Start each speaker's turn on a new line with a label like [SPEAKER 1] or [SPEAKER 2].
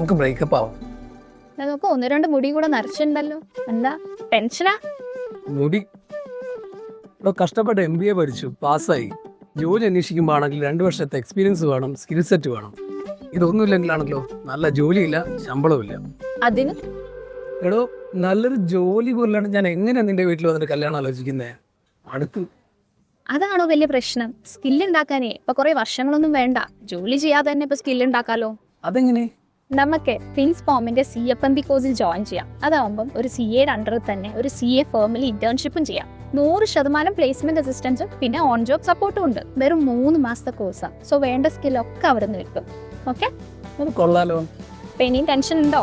[SPEAKER 1] നമുക്ക് ബ്രേക്കപ്പ് ആവാം.
[SPEAKER 2] നമുക്ക് 1-2 മുടി കൂടെ നരച്ചിട്ടുണ്ടല്ലോ, എന്താ ടെൻഷനാ?
[SPEAKER 1] മുടി കഷ്ടപ്പെട്ട് MBA പഠിച്ചു, പാസ്സായി. ജോലി അന്വേഷിക്കുമ്പോൾ ആണെങ്കിൽ 2 വർഷത്തെ എക്സ്പീരിയൻസ് വേണം, സ്കിൽ സെറ്റ് വേണം. ഇതൊന്നുമില്ലെങ്കിലാണല്ലോ നല്ല ജോലിയില്ല, ശമ്പളമില്ല.
[SPEAKER 2] അതിന്
[SPEAKER 1] എടോ, നല്ലൊരു ജോലി പോലാണ് ഞാൻ എങ്ങനെയാ നിന്റെ വീട്ടിൽ വന്നിട്ട് കല്യാണം ആലോചിക്കുന്നേ? അടുത്ത്
[SPEAKER 2] അതാണോ വലിയ പ്രശ്നം? സ്കില്ല് ഉണ്ടാക്കാനേ ഇപ്പൊ കുറെ വർഷങ്ങളൊന്നും വേണ്ട, ജോലി ചെയ്യാതെ തന്നെ ഇപ്പൊ സ്കില്ല് ഉണ്ടാക്കാലോ.
[SPEAKER 1] അതെങ്ങനെ?
[SPEAKER 2] നമുക്ക് ഫിൻസ്പോമിന്റെ CFMP കോഴ്സിൽ ജോയിൻ ചെയ്യാം. അതാവുമ്പം ഒരു CAയുടെ അണ്ടറിൽ തന്നെ ഒരു CA ഫേമിൽ ഇന്റേൺഷിപ്പും ചെയ്യാം. 100% പ്ലേസ്മെന്റ് അസിസ്റ്റൻസും പിന്നെ ഓൺ ജോബ് സപ്പോർട്ടും ഉണ്ട്. വെറും 3 മാസത്തെ കോഴ്സാണ്. സോ വേണ്ട സ്കില്ലൊക്കെ അവിടെ നിന്ന് കിട്ടും. ഓക്കെ,
[SPEAKER 1] അത് കൊള്ളാലോ.
[SPEAKER 2] ഇപ്പൊ ഇനിയും ടെൻഷൻ ഉണ്ടോ?